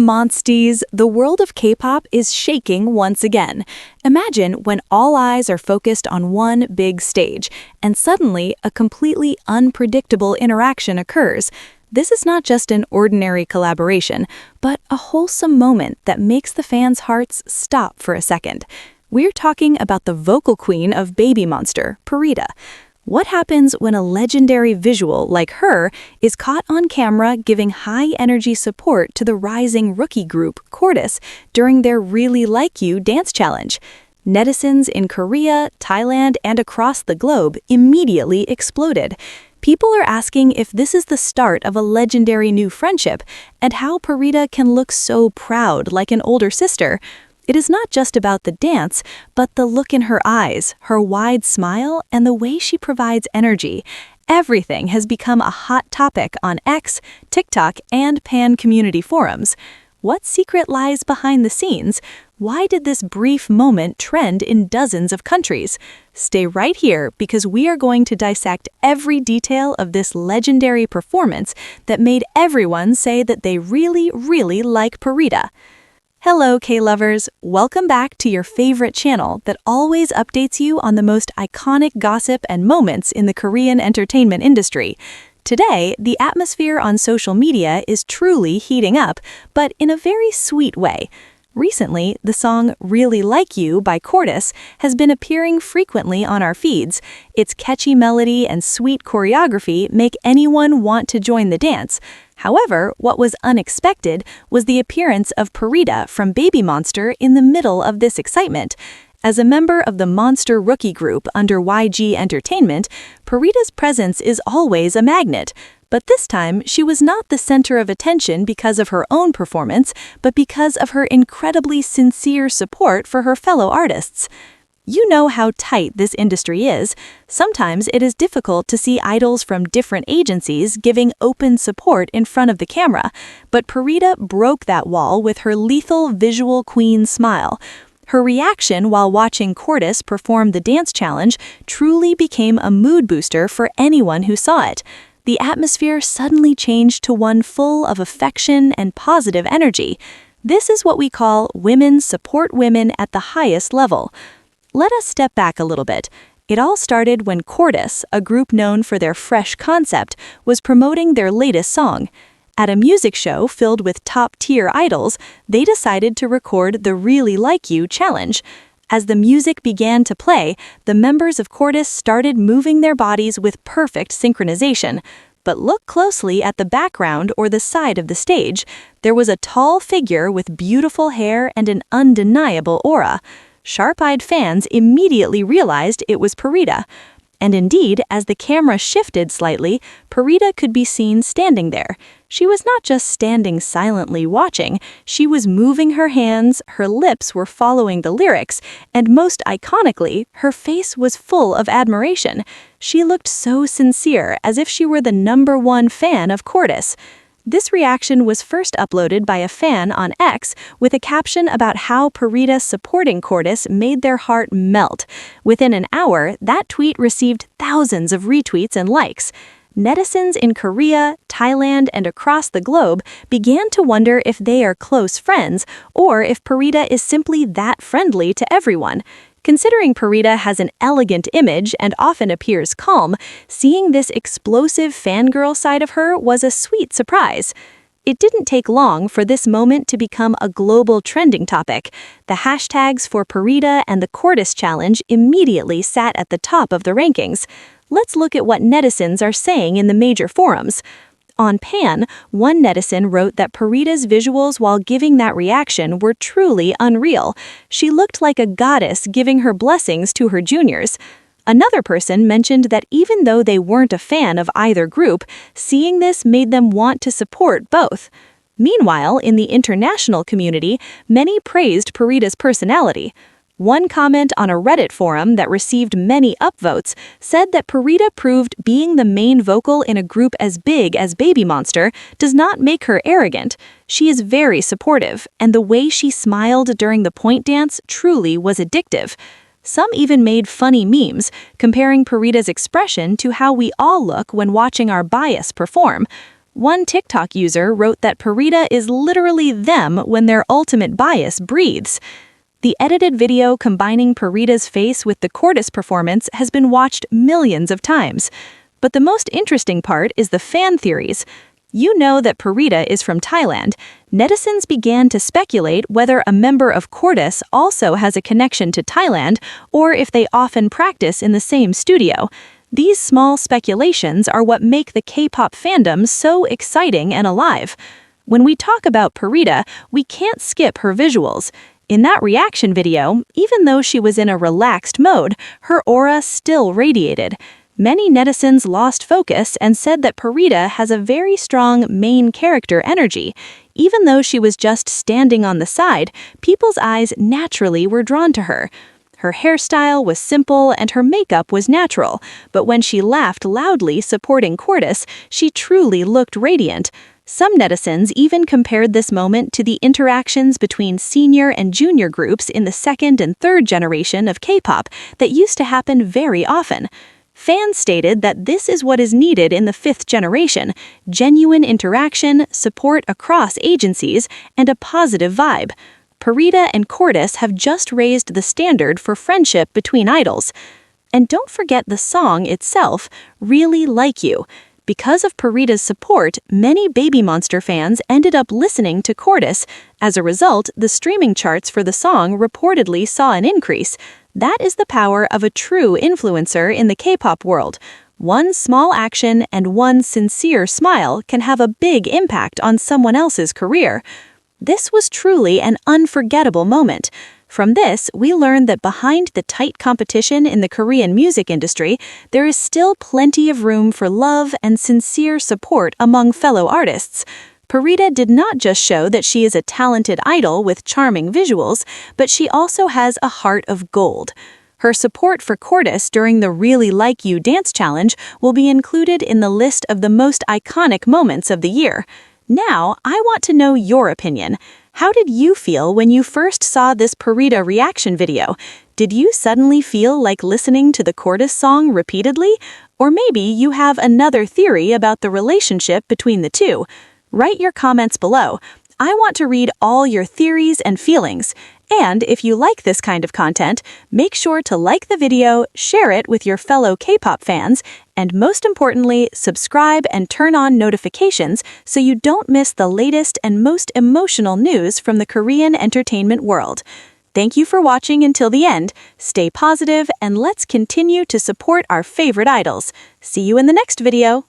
Monsties, the world of K-pop is shaking once again. Imagine when all eyes are focused on one big stage, and suddenly a completely unpredictable interaction occurs. This is not just an ordinary collaboration, but a wholesome moment that makes the fans' hearts stop for a second. We're talking about the vocal queen of BABYMONSTER, Pharita. What happens when a legendary visual like her is caught on camera giving high-energy support to the rising rookie group, CORTIS, during their Really Like You dance challenge? Netizens in Korea, Thailand, and across the globe immediately exploded. People are asking if this is the start of a legendary new friendship and how Pharita can look so proud like an older sister. It is not just about the dance, but the look in her eyes, her wide smile, and the way she provides energy. Everything has become a hot topic on X, TikTok, and Pan community forums. What secret lies behind the scenes? Why did this brief moment trend in dozens of countries? Stay right here because we are going to dissect every detail of this legendary performance that made everyone say that they really, really like Pharita. Hello, K-lovers! Welcome back to your favorite channel that always updates you on the most iconic gossip and moments in the Korean entertainment industry. Today, the atmosphere on social media is truly heating up, but in a very sweet way. Recently, the song Really Like You by CORTIS has been appearing frequently on our feeds. Its catchy melody and sweet choreography make anyone want to join the dance. However, what was unexpected was the appearance of Pharita from BABYMONSTER in the middle of this excitement. As a member of the Monster Rookie Group under YG Entertainment, Pharita's presence is always a magnet. But this time, she was not the center of attention because of her own performance, but because of her incredibly sincere support for her fellow artists. You know how tight this industry is. Sometimes it is difficult to see idols from different agencies giving open support in front of the camera, but Pharita broke that wall with her lethal visual queen smile. Her reaction while watching CORTIS perform the dance challenge truly became a mood booster for anyone who saw it. The atmosphere suddenly changed to one full of affection and positive energy. This is what we call women support women at the highest level. Let us step back a little bit. It all started when CORTIS, a group known for their fresh concept, was promoting their latest song. At a music show filled with top-tier idols, they decided to record the Really Like You challenge. As the music began to play, the members of CORTIS started moving their bodies with perfect synchronization. But look closely at the background or the side of the stage. There was a tall figure with beautiful hair and an undeniable aura. Sharp-eyed fans immediately realized it was Pharita. And indeed, as the camera shifted slightly, Pharita could be seen standing there. She was not just standing silently watching, she was moving her hands, her lips were following the lyrics, and most iconically, her face was full of admiration. She looked so sincere, as if she were the #1 fan of CORTIS. This reaction was first uploaded by a fan on X with a caption about how Pharita supporting CORTIS made their heart melt. Within an hour, that tweet received thousands of retweets and likes. Netizens in Korea, Thailand, and across the globe began to wonder if they are close friends or if Pharita is simply that friendly to everyone. Considering Pharita has an elegant image and often appears calm, seeing this explosive fangirl side of her was a sweet surprise. It didn't take long for this moment to become a global trending topic. The hashtags for Pharita and the CORTIS challenge immediately sat at the top of the rankings. Let's look at what netizens are saying in the major forums. On Pan, one netizen wrote that Pharita's visuals while giving that reaction were truly unreal. She looked like a goddess giving her blessings to her juniors. Another person mentioned that even though they weren't a fan of either group, seeing this made them want to support both. Meanwhile, in the international community, many praised Pharita's personality. One comment on a Reddit forum that received many upvotes said that Pharita proved being the main vocal in a group as big as BABYMONSTER does not make her arrogant. She is very supportive, and the way she smiled during the point dance truly was addictive. Some even made funny memes, comparing Pharita's expression to how we all look when watching our bias perform. One TikTok user wrote that Pharita is literally them when their ultimate bias breathes. The edited video combining Pharita's face with the CORTIS performance has been watched millions of times. But the most interesting part is the fan theories. You know that Pharita is from Thailand. Netizens began to speculate whether a member of CORTIS also has a connection to Thailand or if they often practice in the same studio. These small speculations are what make the K-pop fandom so exciting and alive. When we talk about Pharita, we can't skip her visuals. In that reaction video, even though she was in a relaxed mode, her aura still radiated. Many netizens lost focus and said that Pharita has a very strong main character energy. Even though she was just standing on the side, people's eyes naturally were drawn to her. Her hairstyle was simple and her makeup was natural, but when she laughed loudly supporting CORTIS, she truly looked radiant. Some netizens even compared this moment to the interactions between senior and junior groups in the second and third generation of K-pop that used to happen very often. Fans stated that this is what is needed in the fifth generation: genuine interaction, support across agencies, and a positive vibe. Pharita and CORTIS have just raised the standard for friendship between idols. And don't forget the song itself, Really Like You. Because of Pharita's support, many BABYMONSTER fans ended up listening to CORTIS. As a result, the streaming charts for the song reportedly saw an increase. That is the power of a true influencer in the K-pop world. One small action and one sincere smile can have a big impact on someone else's career. This was truly an unforgettable moment. From this, we learned that behind the tight competition in the Korean music industry, there is still plenty of room for love and sincere support among fellow artists. Pharita did not just show that she is a talented idol with charming visuals, but she also has a heart of gold. Her support for CORTIS during the Really Like You dance challenge will be included in the list of the most iconic moments of the year. Now, I want to know your opinion. How did you feel when you first saw this Pharita reaction video? Did you suddenly feel like listening to the CORTIS song repeatedly? Or maybe you have another theory about the relationship between the two? Write your comments below. I want to read all your theories and feelings. And if you like this kind of content, make sure to like the video, share it with your fellow K-pop fans, and most importantly, subscribe and turn on notifications so you don't miss the latest and most emotional news from the Korean entertainment world. Thank you for watching until the end. Stay positive and let's continue to support our favorite idols. See you in the next video.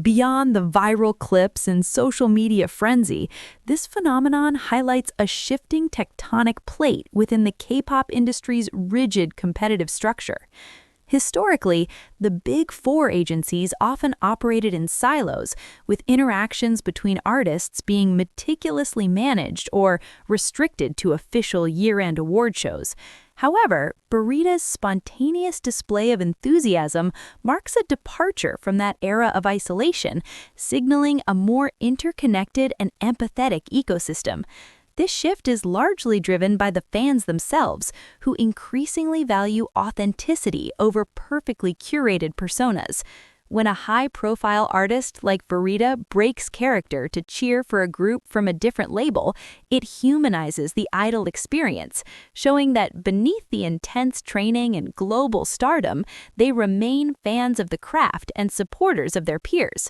Beyond the viral clips and social media frenzy, this phenomenon highlights a shifting tectonic plate within the K-pop industry's rigid competitive structure. Historically, the Big Four agencies often operated in silos, with interactions between artists being meticulously managed or restricted to official year-end award shows. However, Pharita's spontaneous display of enthusiasm marks a departure from that era of isolation, signaling a more interconnected and empathetic ecosystem. This shift is largely driven by the fans themselves, who increasingly value authenticity over perfectly curated personas. When a high-profile artist like Pharita breaks character to cheer for a group from a different label, it humanizes the idol experience, showing that beneath the intense training and global stardom, they remain fans of the craft and supporters of their peers.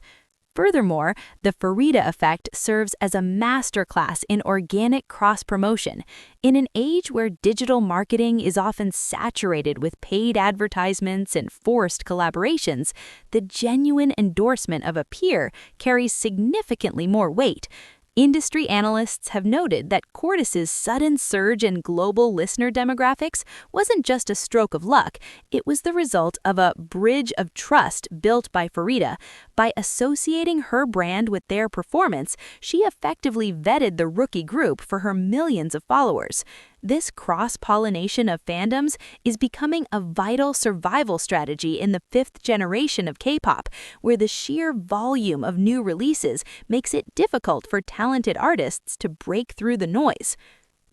Furthermore, the Pharita effect serves as a masterclass in organic cross-promotion. In an age where digital marketing is often saturated with paid advertisements and forced collaborations, the genuine endorsement of a peer carries significantly more weight. Industry analysts have noted that CORTIS's sudden surge in global listener demographics wasn't just a stroke of luck, it was the result of a bridge of trust built by Pharita. By associating her brand with their performance, she effectively vetted the rookie group for her millions of followers. This cross-pollination of fandoms is becoming a vital survival strategy in the fifth generation of K-pop, where the sheer volume of new releases makes it difficult for talented artists to break through the noise.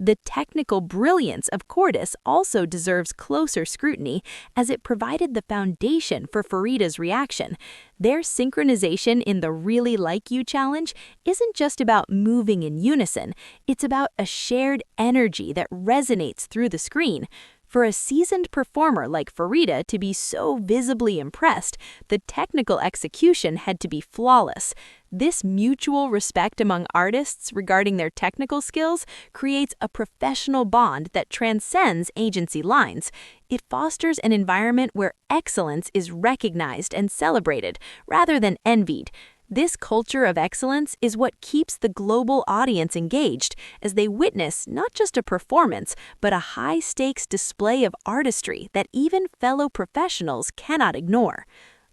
The technical brilliance of CORTIS also deserves closer scrutiny, as it provided the foundation for Pharita's reaction. Their synchronization in the Really Like You challenge isn't just about moving in unison, it's about a shared energy that resonates through the screen. For a seasoned performer like Pharita to be so visibly impressed, the technical execution had to be flawless. This mutual respect among artists regarding their technical skills creates a professional bond that transcends agency lines. It fosters an environment where excellence is recognized and celebrated, rather than envied. This culture of excellence is what keeps the global audience engaged, as they witness not just a performance, but a high-stakes display of artistry that even fellow professionals cannot ignore.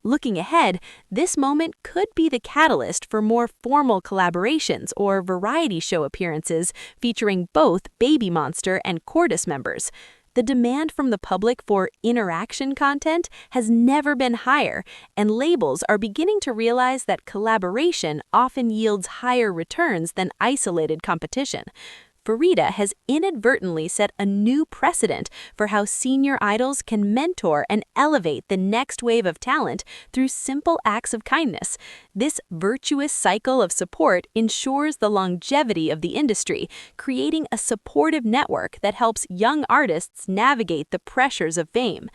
Looking ahead, this moment could be the catalyst for more formal collaborations or variety show appearances featuring both BABYMONSTER and CORTIS members. The demand from the public for interaction content has never been higher, and labels are beginning to realize that collaboration often yields higher returns than isolated competition. Pharita has inadvertently set a new precedent for how senior idols can mentor and elevate the next wave of talent through simple acts of kindness. This virtuous cycle of support ensures the longevity of the industry, creating a supportive network that helps young artists navigate the pressures of fame.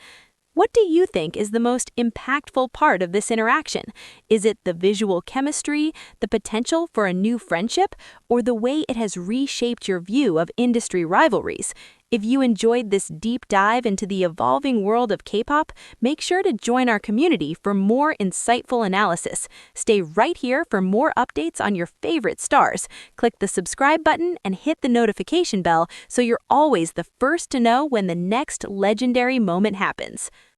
What do you think is the most impactful part of this interaction? Is it the visual chemistry, the potential for a new friendship, or the way it has reshaped your view of industry rivalries? If you enjoyed this deep dive into the evolving world of K-pop, make sure to join our community for more insightful analysis. Stay right here for more updates on your favorite stars. Click the subscribe button and hit the notification bell so you're always the first to know when the next legendary moment happens.